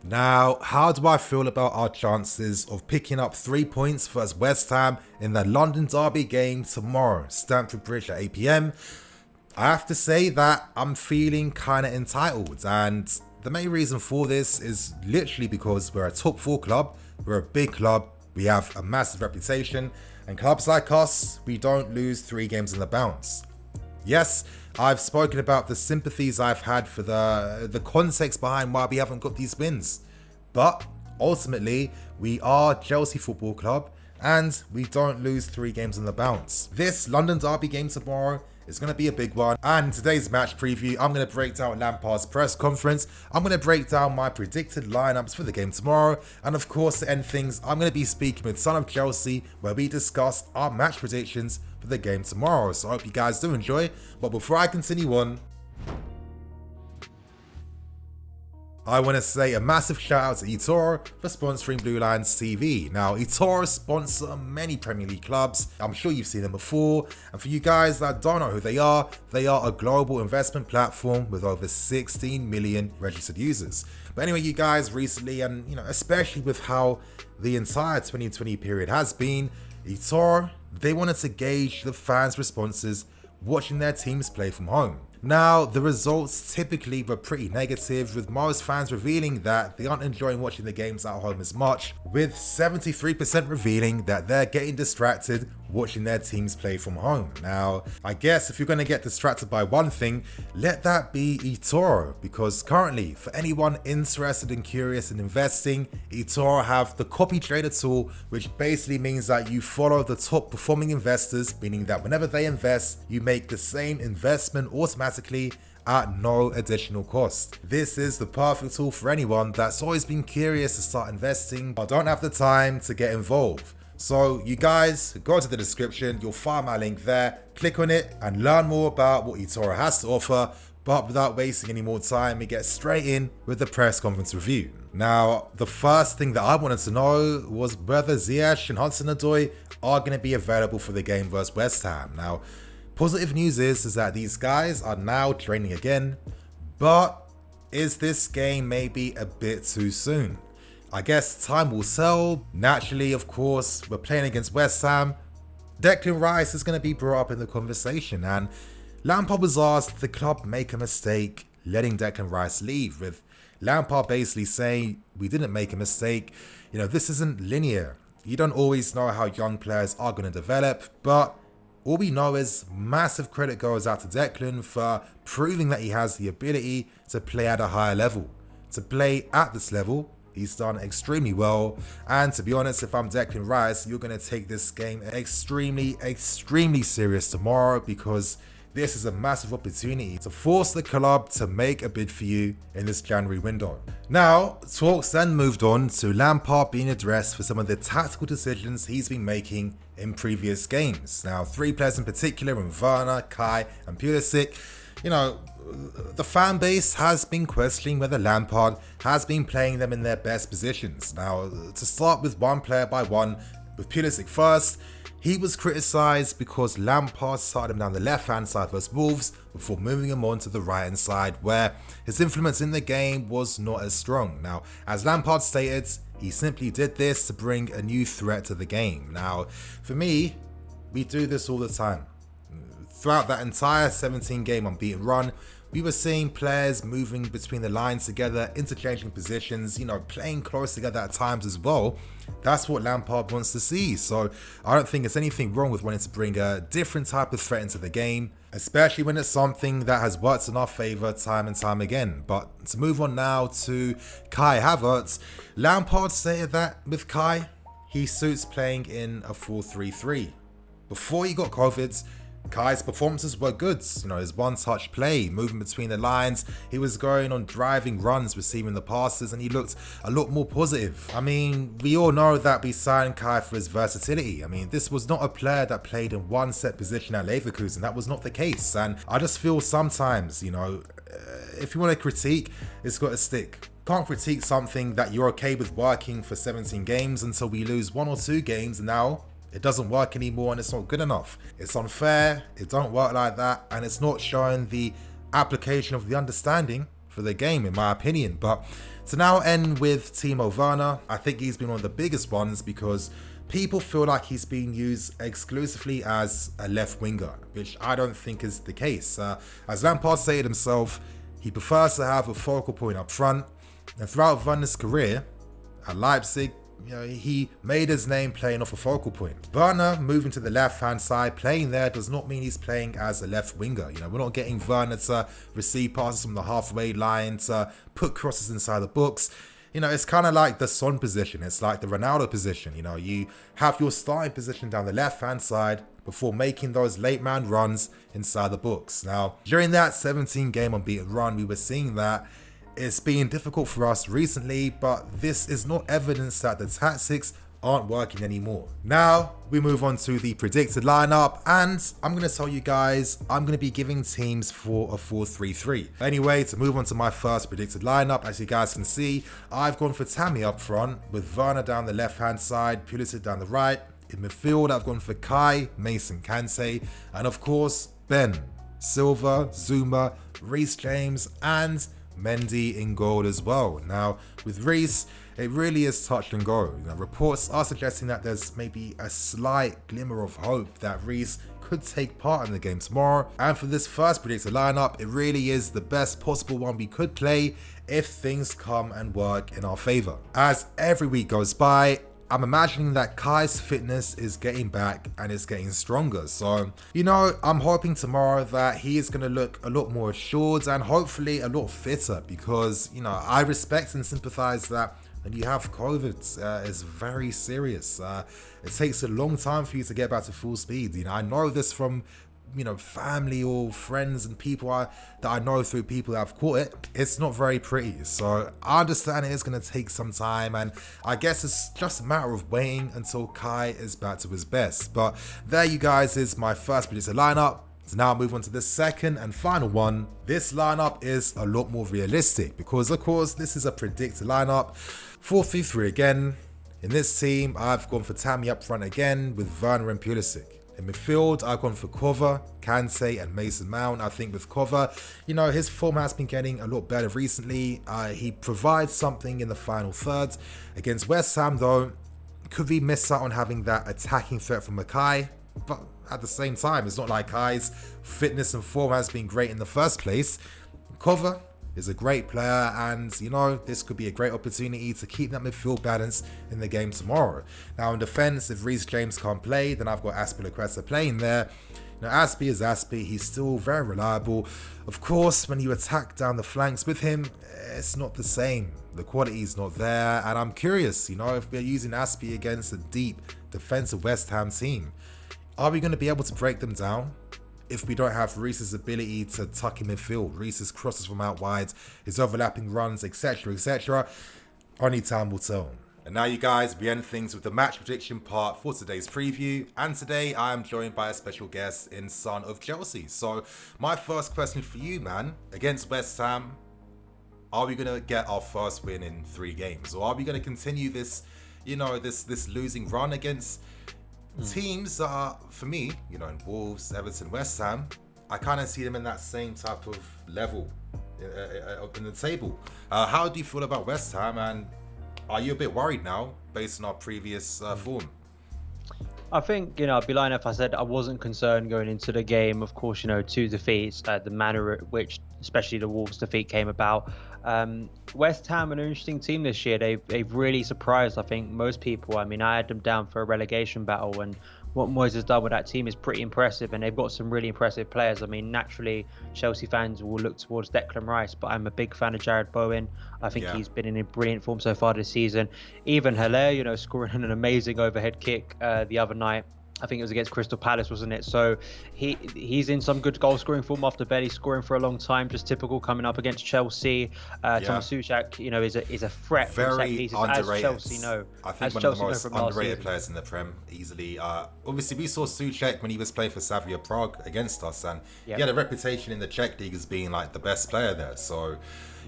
Now, how do I feel about our chances of picking up 3 points versus West Ham in the London derby game tomorrow, Stamford Bridge at 8 PM? I have to say that I'm feeling kind of entitled, and the main reason for this is literally because we're a top 4 club, we're a big club, we have a massive reputation, and clubs like us, we don't lose 3 games in the bounce. Yes, I've spoken about the sympathies I've had for the context behind why we haven't got these wins. But ultimately, we are Chelsea Football Club and we don't lose 3 games in the bounce. This London derby game tomorrow is going to be a big one. And in today's match preview, I'm going to break down Lampard's press conference. I'm going to break down my predicted lineups for the game tomorrow. And of course, to end things, I'm going to be speaking with Son of Chelsea, where we discuss our match predictions for the game tomorrow. So I hope you guys do enjoy. But before I continue on, I want to say a massive shout out to eToro for sponsoring Blue Lions TV. Now, eToro sponsor many Premier League clubs. I'm sure you've seen them before. And for you guys that don't know who they are a global investment platform with over 16 million registered users. But anyway, you guys recently, and especially with how the entire 2020 period has been, eToro, they wanted to gauge the fans' responses watching their teams play from home. Now, the results typically were pretty negative, with most fans revealing that they aren't enjoying watching the games at home as much, with 73% revealing that they're getting distracted watching their teams play from home. Now, I guess if you're going to get distracted by one thing, let that be eToro, because currently, for anyone interested and curious in investing, eToro have the CopyTrader tool, which basically means that you follow the top performing investors, meaning that whenever they invest, you make the same investment automatically at no additional cost. This is the perfect tool for anyone that's always been curious to start investing but don't have the time to get involved. So you guys, go to the description, you'll find my link there, click on it and learn more about what eToro has to offer. But without wasting any more time, we get straight in with the press conference review. Now, the first thing that I wanted to know was whether Ziyech and Hudson-Odoi are going to be available for the game versus West Ham. Now, positive news is that these guys are now training again, but is this game maybe a bit too soon? I guess time will tell. Naturally, of course, we're playing against West Ham. Declan Rice is going to be brought up in the conversation, and Lampard was asked if the club make a mistake letting Declan Rice leave, with Lampard basically saying, we didn't make a mistake, this isn't linear. You don't always know how young players are going to develop, but all we know is massive credit goes out to Declan for proving that he has the ability to play at a higher level. To play at this level, he's done extremely well, and to be honest, if I'm Declan Rice, you're going to take this game extremely serious tomorrow, because this is a massive opportunity to force the club to make a bid for you in this January window. Now, talks then moved on to Lampard being addressed for some of the tactical decisions he's been making in previous games. Now, 3 players in particular, in Werner, Kai and Pulisic, the fan base has been questioning whether Lampard has been playing them in their best positions. Now, to start with one player by one, with Pulisic first, he was criticised because Lampard started him down the left-hand side versus Wolves before moving him on to the right-hand side, where his influence in the game was not as strong. Now, as Lampard stated, he simply did this to bring a new threat to the game. Now, for me, we do this all the time. Throughout that entire 17-game unbeaten run, we were seeing players moving between the lines together, interchanging positions, playing close together at times as well. That's what Lampard wants to see. So I don't think there's anything wrong with wanting to bring a different type of threat into the game, especially when it's something that has worked in our favour time and time again. But to move on now to Kai Havertz, Lampard stated that with Kai, he suits playing in a 4-3-3. Before he got COVID, Kai's performances were good, his one-touch play, moving between the lines, he was going on driving runs, receiving the passes, and he looked a lot more positive. I mean, we all know that we signed Kai for his versatility. I mean, this was not a player that played in one set position at Leverkusen, that was not the case, and I just feel sometimes, if you want to critique, it's got to stick. Can't critique something that you're okay with working for 17 games until we lose 1 or 2 games, and now it doesn't work anymore and it's not good enough. It's unfair, it don't work like that, and it's not showing the application of the understanding for the game, in my opinion. But To now end with Timo Werner, I think he's been one of the biggest ones because people feel like he's being used exclusively as a left winger, which I don't think is the case. As Lampard said himself, he prefers to have a focal point up front, and throughout Werner's career at Leipzig, he made his name playing off a focal point. Werner moving to the left-hand side, playing there does not mean he's playing as a left winger. We're not getting Werner to receive passes from the halfway line, to put crosses inside the books. It's kind of like the Son position. It's like the Ronaldo position. You have your starting position down the left-hand side before making those late man runs inside the books. Now, during that 17-game unbeaten run, we were seeing that it's been difficult for us recently, but this is not evidence that the tactics aren't working anymore. Now, we move on to the predicted lineup, and I'm going to tell you guys, I'm going to be giving teams for a 4-3-3. Anyway, to move on to my first predicted lineup, as you guys can see, I've gone for Tammy up front, with Werner down the left-hand side, Pulisic down the right. In midfield, I've gone for Kai, Mason, Kante, and of course, Ben, Silva, Zuma, Reece James, and Mendy in goal as well. Now, with Reece, it really is touch and go. Reports are suggesting that there's maybe a slight glimmer of hope that Reece could take part in the game tomorrow. And for this first predicted lineup, it really is the best possible one we could play if things come and work in our favor. As every week goes by, I'm imagining that Kai's fitness is getting back and is getting stronger. So, I'm hoping tomorrow that he is going to look a lot more assured and hopefully a lot fitter because, I respect and sympathize that when you have COVID, it's very serious. It takes a long time for you to get back to full speed. I know this from family or friends and people that I know through people that have caught it. It's not very pretty. So I understand it is going to take some time, and I guess it's just a matter of waiting until Kai is back to his best. But there you guys is my first predicted lineup. So now I'll move on to the second and final one. This lineup is a lot more realistic because of course this is a predicted lineup. 4-3-3 again. In this team, I've gone for Tammy up front again with Werner and Pulisic. In midfield, I've gone for Kova, Kante, and Mason Mount. I think with Kova, his form has been getting a lot better recently. He provides something in the final third. Against West Ham, though, could we miss out on having that attacking threat from Mackay? But at the same time, it's not like Kai's fitness and form has been great in the first place. Kova is a great player, and this could be a great opportunity to keep that midfield balance in the game tomorrow. Now in defense, if Reece James can't play, then I've got Azpilicueta playing there. Aspie is Aspie, he's still very reliable. Of course, when you attack down the flanks with him, it's not the same. The quality is not there, and I'm curious, if we're using Aspie against a deep defensive West Ham team, are we going to be able to break them down? If we don't have Reece's ability to tuck in midfield, Reece's crosses from out wide, his overlapping runs, etc, etc, only time will tell. And now you guys, we end things with the match prediction part for today's preview, and today I am joined by a special guest in son of Chelsea. So my first question for you, man, against West Ham, are we going to get our first win in 3 games, or are we going to continue this, this losing run against teams that are, for me, in Wolves, Everton, West Ham, I kind of see them in that same type of level in the table. How do you feel about West Ham, and are you a bit worried now based on our previous form? I think, I'd be lying if I said I wasn't concerned going into the game. Of course, 2 defeats, the manner at which, especially the Wolves defeat, came about. West Ham, an interesting team this year. They've really surprised, I think, most people. I mean, I had them down for a relegation battle, and what Moyes has done with that team is pretty impressive, and they've got some really impressive players. I mean, naturally, Chelsea fans will look towards Declan Rice, but I'm a big fan of Jared Bowen. I think he's been in a brilliant form so far this season. Even Haller, scoring an amazing overhead kick the other night. I think it was against Crystal Palace, wasn't it? So he's in some good goal scoring form after barely scoring for a long time. Just typical coming up against Chelsea. Thomas Souček, is a threat. Very underrated. As Chelsea know. I think one of the most underrated players in the Prem, easily. Obviously, we saw Souček when he was playing for Slavia Prague against us, and he had a reputation in the Czech league as being like the best player there. So,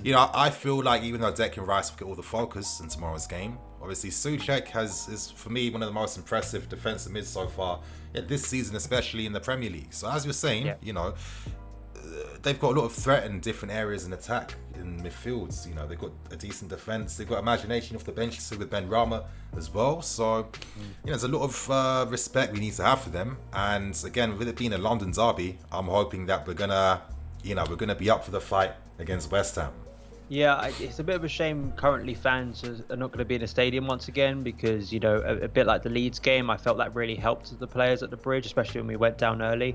I feel like even though Declan Rice will get all the focus in tomorrow's game, obviously Souček is for me one of the most impressive defensive mids so far this season, especially in the Premier League. So as you're saying, they've got a lot of threat in different areas in attack in midfields. You know, they've got a decent defense. They've got imagination off the bench with Ben Rama as well. So, you know, there's a lot of respect we need to have for them. And again, with it being a London derby, I'm hoping that we're gonna be up for the fight against West Ham. Yeah, it's a bit of a shame currently fans are not going to be in the stadium once again because, you know, a bit like the Leeds game, I felt that really helped the players at the Bridge, especially when we went down early.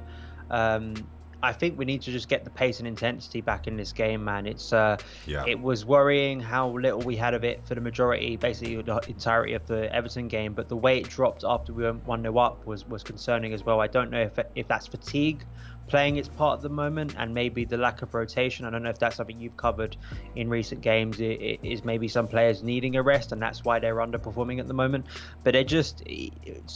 I think we need to just get the pace and intensity back in this game, man. It was worrying how little we had of it for the majority, basically the entirety of the Everton game, but the way it dropped after we went 1-0 up was concerning as well. I don't know if that's fatigue playing its part at the moment and maybe the lack of rotation. I don't know if that's something you've covered in recent games. It is maybe some players needing a rest and that's why they're underperforming at the moment. But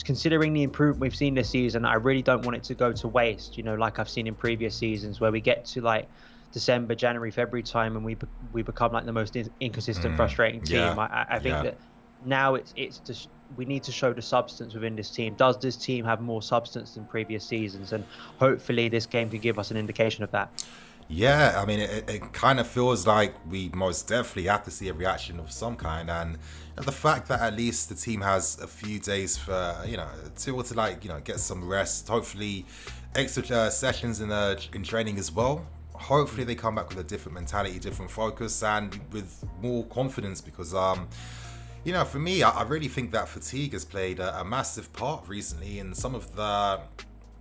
considering the improvement we've seen this season, I really don't want it to go to waste, you know, like I've seen in previous seasons where we get to like December, January, February time and we become like the most inconsistent, frustrating team. I think that now it's just we need to show the substance within this team. Does this team have more substance than previous seasons? And hopefully this game can give us an indication of that. Yeah, I mean, it kind of feels like we most definitely have to see a reaction of some kind. And the fact that at least the team has a few days for, you know, to like, you know, get some rest, hopefully extra sessions in training as well. Hopefully they come back with a different mentality, different focus, and with more confidence because, you know, for me, I really think that fatigue has played a massive part recently in some of the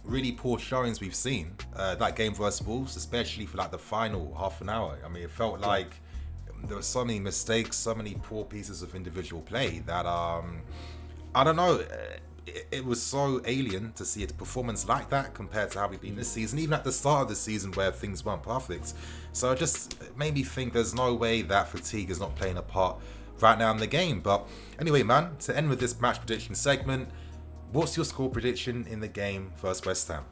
really poor showings we've seen. That game versus Wolves, especially for like the final half an hour. I mean, it felt like there were so many mistakes, so many poor pieces of individual play that, I don't know, it was so alien to see a performance like that compared to how we've been this season, even at the start of the season where things weren't perfect. So it just made me think there's no way that fatigue is not playing a part right now in the game. But anyway, man, to end with this match prediction segment, what's your score prediction in the game versus West Ham?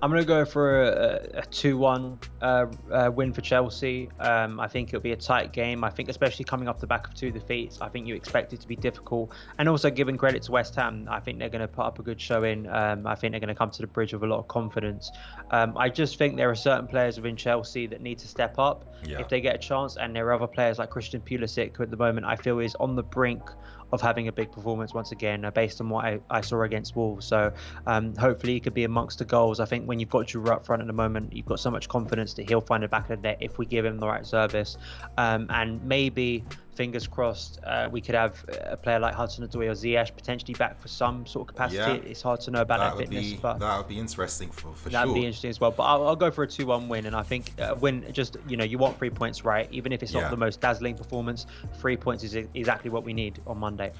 I'm going to go for a 2-1 win for Chelsea. I think it'll be a tight game. I think especially coming off the back of 2 defeats, I think you expect it to be difficult. And also giving credit to West Ham, I think they're going to put up a good showing. I think they're going to come to the Bridge with a lot of confidence. I just think there are certain players within Chelsea that need to step up if they get a chance. And there are other players like Christian Pulisic, who at the moment I feel is on the brink of having a big performance once again, based on what I saw against Wolves. So hopefully he could be amongst the goals. I think when you've got Giroud up front at the moment, you've got so much confidence that he'll find the back of the net if we give him the right service. And maybe, fingers crossed, we could have a player like Hudson-Odoi or Ziyech potentially back for some sort of capacity. Yeah, it's hard to know about their fitness. But that would be interesting for sure. That would be interesting as well. But I'll go for a 2-1 win. And I think win, just, you know, you want 3 points, right? Even if it's not the most dazzling performance, 3 points is exactly what we need on Monday.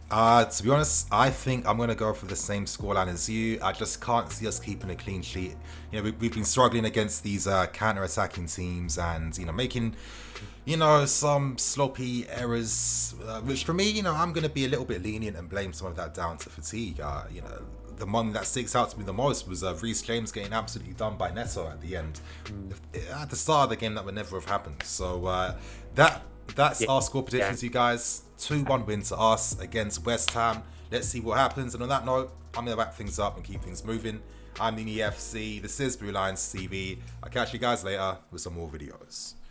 To be honest, I think I'm going to go for the same scoreline as you. I just can't see us keeping a clean sheet. You know, we've been struggling against these counter-attacking teams and, you know, making, you know, some sloppy errors, which for me, you know, I'm going to be a little bit lenient and blame some of that down to fatigue. You know, the one that sticks out to me the most was Reece James getting absolutely done by Neto at the end. At the start of the game, that would never have happened. So that's our score predictions, you guys. 2-1 win to us against West Ham. Let's see what happens. And on that note, I'm going to wrap things up and keep things moving. I'm Nini FC. This is Blue Lions TV. I'll catch you guys later with some more videos.